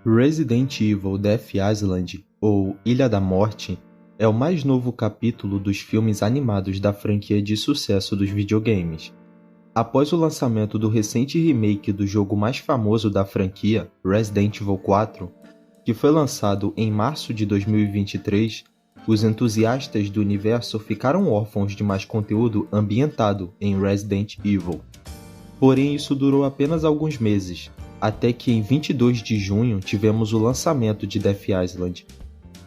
Resident Evil Death Island, ou Ilha da Morte, é o mais novo capítulo dos filmes animados da franquia de sucesso dos videogames. Após o lançamento do recente remake do jogo mais famoso da franquia, Resident Evil 4, que foi lançado em março de 2023, os entusiastas do universo ficaram órfãos de mais conteúdo ambientado em Resident Evil. Porém, isso durou apenas alguns meses, até que em 22 de junho tivemos o lançamento de Death Island,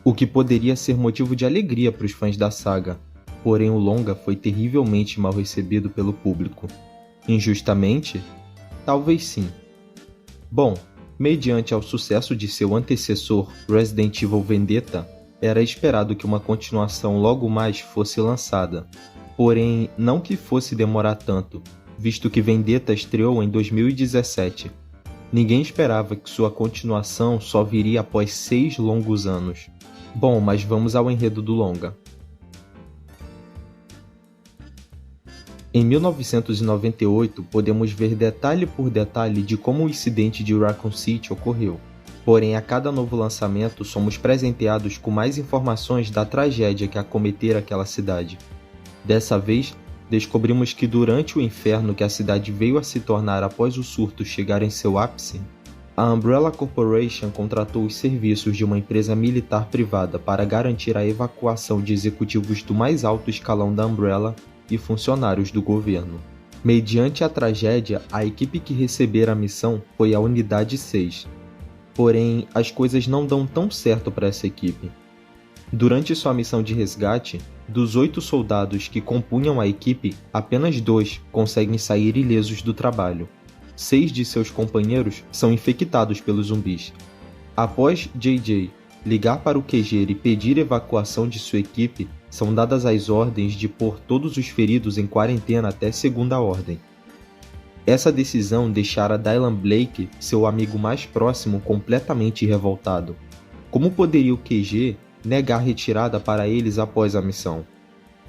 o que poderia ser motivo de alegria para os fãs da saga, porém o longa foi terrivelmente mal recebido pelo público. Injustamente? Talvez sim. Bom, mediante ao sucesso de seu antecessor Resident Evil Vendetta, era esperado que uma continuação logo mais fosse lançada, porém não que fosse demorar tanto, visto que Vendetta estreou em 2017. Ninguém esperava que sua continuação só viria após 6 longos anos. Bom, mas vamos ao enredo do longa. Em 1998, podemos ver detalhe por detalhe de como o incidente de Raccoon City ocorreu. Porém, a cada novo lançamento, somos presenteados com mais informações da tragédia que acometera aquela cidade. Dessa vez, descobrimos que durante o inferno que a cidade veio a se tornar após o surto chegar em seu ápice, a Umbrella Corporation contratou os serviços de uma empresa militar privada para garantir a evacuação de executivos do mais alto escalão da Umbrella e funcionários do governo. Mediante a tragédia, a equipe que recebera a missão foi a Unidade 6. Porém, as coisas não dão tão certo para essa equipe. Durante sua missão de resgate, dos 8 soldados que compunham a equipe, apenas 2 conseguem sair ilesos do trabalho. 6 de seus companheiros são infectados pelos zumbis. Após JJ ligar para o QG e pedir evacuação de sua equipe, são dadas as ordens de pôr todos os feridos em quarentena até segunda ordem. Essa decisão deixara Dylan Blake, seu amigo mais próximo, completamente revoltado. Como poderia o QG negar retirada para eles após a missão?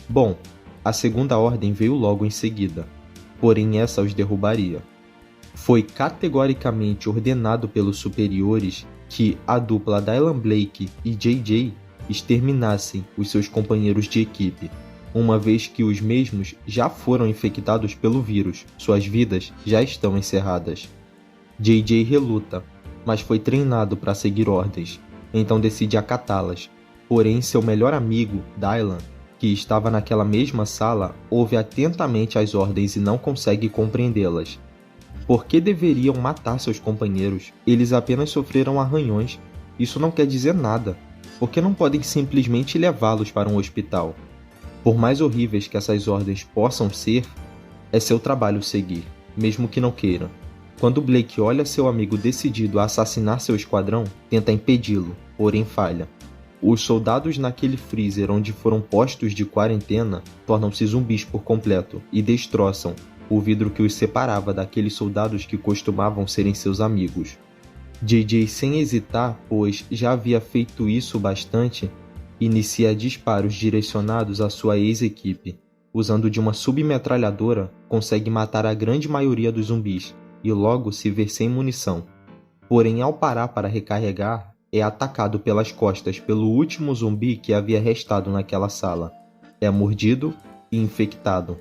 Bom, a segunda ordem veio logo em seguida, porém essa os derrubaria. Foi categoricamente ordenado pelos superiores que a dupla Dylan Blake e JJ exterminassem os seus companheiros de equipe, uma vez que os mesmos já foram infectados pelo vírus, suas vidas já estão encerradas. JJ reluta, mas foi treinado para seguir ordens, então decide acatá-las. Porém, seu melhor amigo, Dylan, que estava naquela mesma sala, ouve atentamente as ordens e não consegue compreendê-las. Por que deveriam matar seus companheiros? Eles apenas sofreram arranhões. Isso não quer dizer nada. Por que não podem simplesmente levá-los para um hospital? Por mais horríveis que essas ordens possam ser, é seu trabalho seguir, mesmo que não queira. Quando Blake olha seu amigo decidido a assassinar seu esquadrão, tenta impedi-lo, porém falha. Os soldados naquele freezer onde foram postos de quarentena tornam-se zumbis por completo e destroçam o vidro que os separava daqueles soldados que costumavam serem seus amigos. JJ, sem hesitar, pois já havia feito isso bastante, inicia disparos direcionados à sua ex-equipe. Usando de uma submetralhadora, consegue matar a grande maioria dos zumbis e logo se vê sem munição. Porém, ao parar para recarregar, é atacado pelas costas pelo último zumbi que havia restado naquela sala. É mordido e infectado.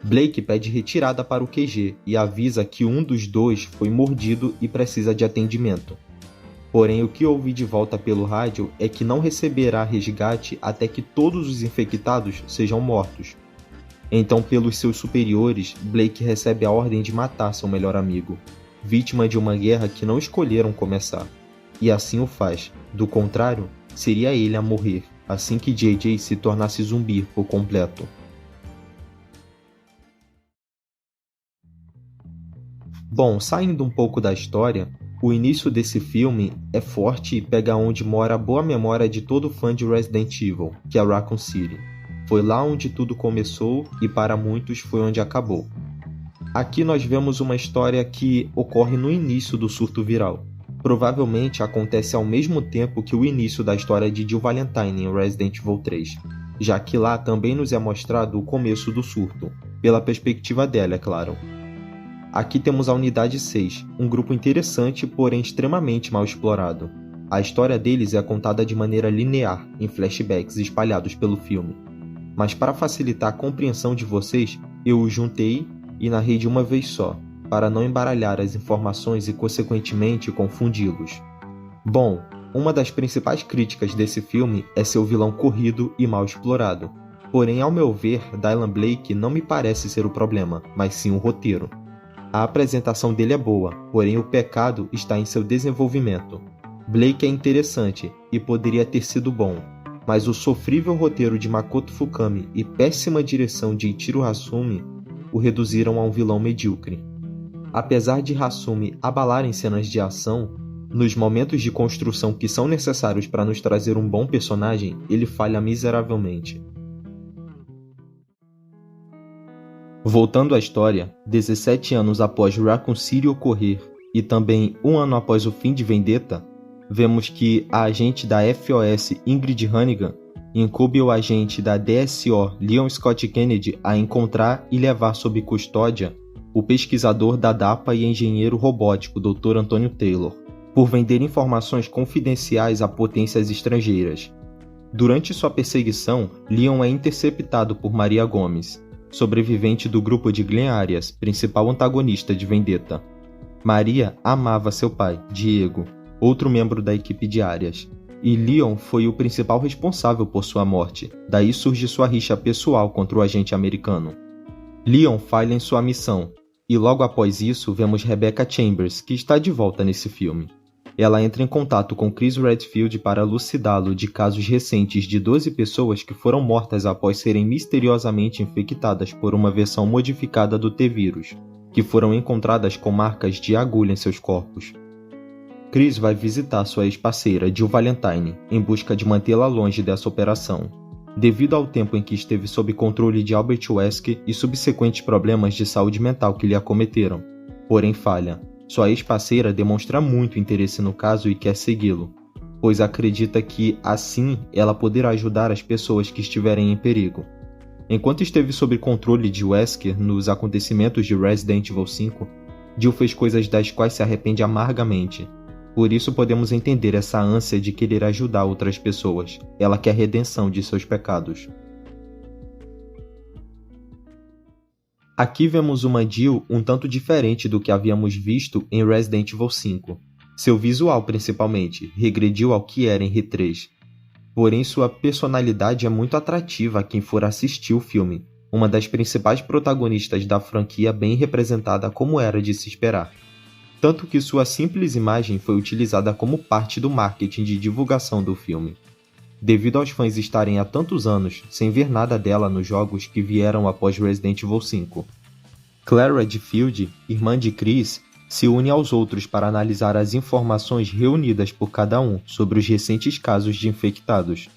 Blake pede retirada para o QG e avisa que um dos 2 foi mordido e precisa de atendimento. Porém, o que ouve de volta pelo rádio é que não receberá resgate até que todos os infectados sejam mortos. Então, pelos seus superiores, Blake recebe a ordem de matar seu melhor amigo, vítima de uma guerra que não escolheram começar. E assim o faz. Do contrário, seria ele a morrer, assim que JJ se tornasse zumbi por completo. Bom, saindo um pouco da história, o início desse filme é forte e pega onde mora a boa memória de todo fã de Resident Evil, que é Raccoon City. Foi lá onde tudo começou e para muitos foi onde acabou. Aqui nós vemos uma história que ocorre no início do surto viral. Provavelmente acontece ao mesmo tempo que o início da história de Jill Valentine em Resident Evil 3, já que lá também nos é mostrado o começo do surto, pela perspectiva dela, é claro. Aqui temos a Unidade 6, um grupo interessante, porém extremamente mal explorado. A história deles é contada de maneira linear, em flashbacks espalhados pelo filme. Mas para facilitar a compreensão de vocês, eu os juntei e narrei de uma vez só, para não embaralhar as informações e consequentemente confundi-los. Bom, uma das principais críticas desse filme é seu vilão corrido e mal explorado. Porém, ao meu ver, Dylan Blake não me parece ser o problema, mas sim o roteiro. A apresentação dele é boa, porém o pecado está em seu desenvolvimento. Blake é interessante e poderia ter sido bom, mas o sofrível roteiro de Makoto Fukami e péssima direção de Ichiro Hasumi o reduziram a um vilão medíocre. Apesar de Hasumi abalar em cenas de ação, nos momentos de construção que são necessários para nos trazer um bom personagem, ele falha miseravelmente. Voltando à história, 17 anos após Raccoon City ocorrer e também um ano após o fim de Vendetta, vemos que a agente da FOS Ingrid Hannigan incube o agente da DSO Leon Scott Kennedy a encontrar e levar sob custódia o pesquisador da DAPA e engenheiro robótico Dr. Antônio Taylor, por vender informações confidenciais a potências estrangeiras. Durante sua perseguição, Leon é interceptado por Maria Gomes, sobrevivente do grupo de Glenn Arias, principal antagonista de Vendetta. Maria amava seu pai, Diego, outro membro da equipe de Arias, e Leon foi o principal responsável por sua morte, daí surge sua rixa pessoal contra o agente americano. Leon falha em sua missão, e logo após isso vemos Rebecca Chambers, que está de volta nesse filme. Ela entra em contato com Chris Redfield para elucidá-lo de casos recentes de 12 pessoas que foram mortas após serem misteriosamente infectadas por uma versão modificada do T-vírus, que foram encontradas com marcas de agulha em seus corpos. Chris vai visitar sua ex-parceira, Jill Valentine, em busca de mantê-la longe dessa operação, devido ao tempo em que esteve sob controle de Albert Wesker e subsequentes problemas de saúde mental que lhe acometeram. Porém falha. Sua ex-parceira demonstra muito interesse no caso e quer segui-lo, pois acredita que, assim, ela poderá ajudar as pessoas que estiverem em perigo. Enquanto esteve sob controle de Wesker nos acontecimentos de Resident Evil 5, Jill fez coisas das quais se arrepende amargamente. Por isso podemos entender essa ânsia de querer ajudar outras pessoas. Ela quer redenção de seus pecados. Aqui vemos uma Jill um tanto diferente do que havíamos visto em Resident Evil 5. Seu visual, principalmente, regrediu ao que era em R3. Porém, sua personalidade é muito atrativa a quem for assistir o filme, uma das principais protagonistas da franquia bem representada como era de se esperar. Tanto que sua simples imagem foi utilizada como parte do marketing de divulgação do filme. Devido aos fãs estarem há tantos anos sem ver nada dela nos jogos que vieram após Resident Evil 5. Claire Redfield, irmã de Chris, se une aos outros para analisar as informações reunidas por cada um sobre os recentes casos de infectados.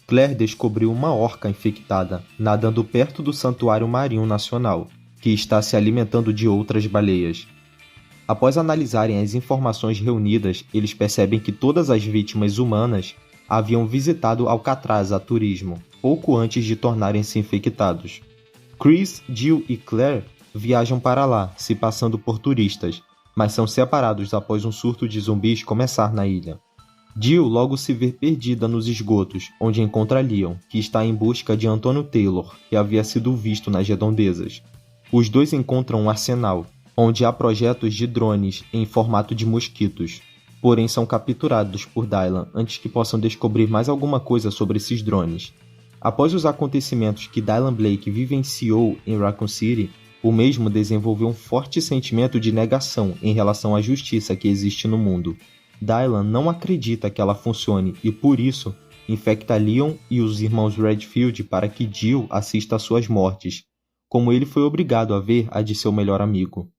Claire descobriu uma orca infectada nadando perto do Santuário Marinho Nacional, que está se alimentando de outras baleias. Após analisarem as informações reunidas, eles percebem que todas as vítimas humanas haviam visitado Alcatraz a turismo, pouco antes de tornarem-se infectados. Chris, Jill e Claire viajam para lá, se passando por turistas, mas são separados após um surto de zumbis começar na ilha. Jill logo se vê perdida nos esgotos, onde encontra Leon, que está em busca de Antônio Taylor, que havia sido visto nas redondezas. Os dois encontram um arsenal, onde há projetos de drones em formato de mosquitos, porém são capturados por Dylan antes que possam descobrir mais alguma coisa sobre esses drones. Após os acontecimentos que Dylan Blake vivenciou em Raccoon City, o mesmo desenvolveu um forte sentimento de negação em relação à justiça que existe no mundo. Dylan não acredita que ela funcione e, por isso, infecta Leon e os irmãos Redfield para que Jill assista às suas mortes, como ele foi obrigado a ver a de seu melhor amigo.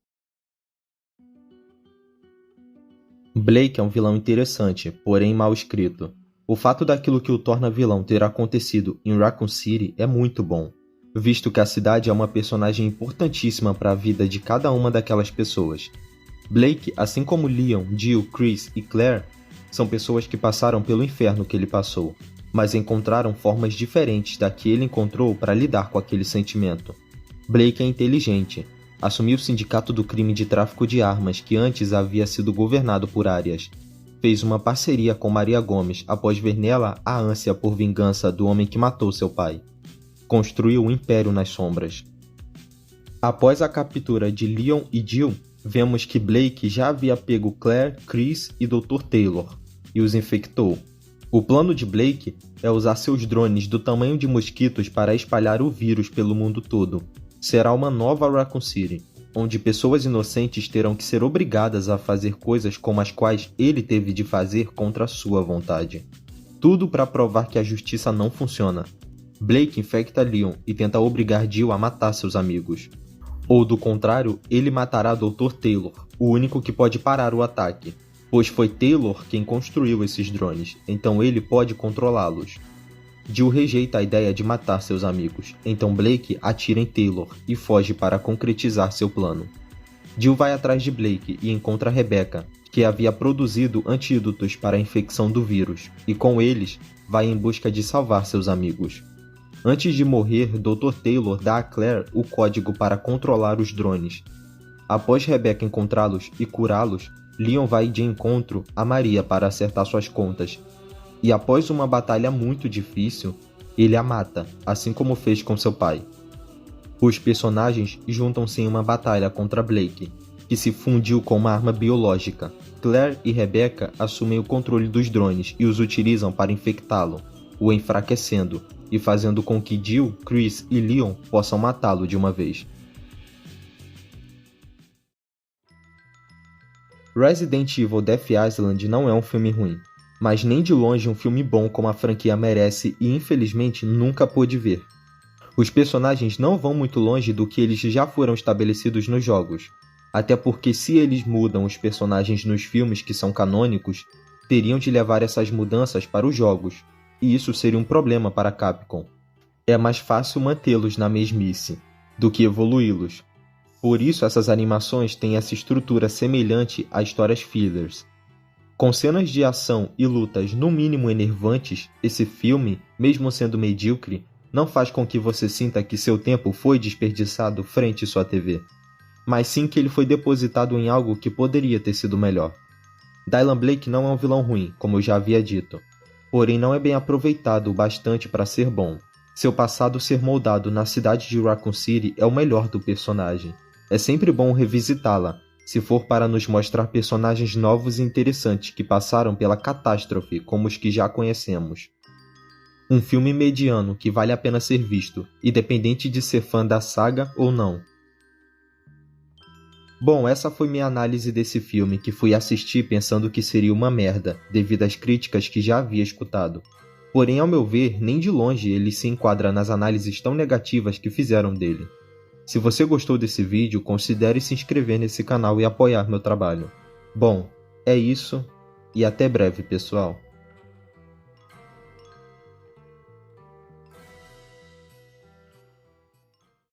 Blake é um vilão interessante, porém mal escrito. O fato daquilo que o torna vilão ter acontecido em Raccoon City é muito bom, visto que a cidade é uma personagem importantíssima para a vida de cada uma daquelas pessoas. Blake, assim como Leon, Jill, Chris e Claire, são pessoas que passaram pelo inferno que ele passou, mas encontraram formas diferentes da que ele encontrou para lidar com aquele sentimento. Blake é inteligente, assumiu o sindicato do crime de tráfico de armas que antes havia sido governado por Arias. Fez uma parceria com Maria Gomes após ver nela a ânsia por vingança do homem que matou seu pai. Construiu um império nas sombras. Após a captura de Leon e Jill, vemos que Blake já havia pego Claire, Chris e Dr. Taylor e os infectou. O plano de Blake é usar seus drones do tamanho de mosquitos para espalhar o vírus pelo mundo todo. Será uma nova Raccoon City, onde pessoas inocentes terão que ser obrigadas a fazer coisas como as quais ele teve de fazer contra sua vontade. Tudo para provar que a justiça não funciona. Blake infecta Leon e tenta obrigar Jill a matar seus amigos. Ou do contrário, ele matará Dr. Taylor, o único que pode parar o ataque, pois foi Taylor quem construiu esses drones, então ele pode controlá-los. Jill rejeita a ideia de matar seus amigos, então Blake atira em Taylor e foge para concretizar seu plano. Jill vai atrás de Blake e encontra Rebecca, que havia produzido antídotos para a infecção do vírus, e com eles vai em busca de salvar seus amigos. Antes de morrer, Dr. Taylor dá a Claire o código para controlar os drones. Após Rebecca encontrá-los e curá-los, Leon vai de encontro a Maria para acertar suas contas. E após uma batalha muito difícil, ele a mata, assim como fez com seu pai. Os personagens juntam-se em uma batalha contra Blake, que se fundiu com uma arma biológica. Claire e Rebecca assumem o controle dos drones e os utilizam para infectá-lo, o enfraquecendo e fazendo com que Jill, Chris e Leon possam matá-lo de uma vez. Resident Evil Death Island não é um filme ruim, mas nem de longe um filme bom como a franquia merece e infelizmente nunca pôde ver. Os personagens não vão muito longe do que eles já foram estabelecidos nos jogos, até porque se eles mudam os personagens nos filmes que são canônicos, teriam de levar essas mudanças para os jogos, e isso seria um problema para a Capcom. É mais fácil mantê-los na mesmice do que evoluí-los. Por isso essas animações têm essa estrutura semelhante a histórias fillers. Com cenas de ação e lutas no mínimo enervantes, esse filme, mesmo sendo medíocre, não faz com que você sinta que seu tempo foi desperdiçado frente à sua TV, mas sim que ele foi depositado em algo que poderia ter sido melhor. Dylan Blake não é um vilão ruim, como eu já havia dito, porém não é bem aproveitado o bastante para ser bom. Seu passado ser moldado na cidade de Raccoon City é o melhor do personagem. É sempre bom revisitá-la, se for para nos mostrar personagens novos e interessantes que passaram pela catástrofe como os que já conhecemos. Um filme mediano que vale a pena ser visto, independente de ser fã da saga ou não. Bom, essa foi minha análise desse filme que fui assistir pensando que seria uma merda, devido às críticas que já havia escutado. Porém, ao meu ver, nem de longe ele se enquadra nas análises tão negativas que fizeram dele. Se você gostou desse vídeo, considere se inscrever nesse canal e apoiar meu trabalho. Bom, é isso e até breve, pessoal.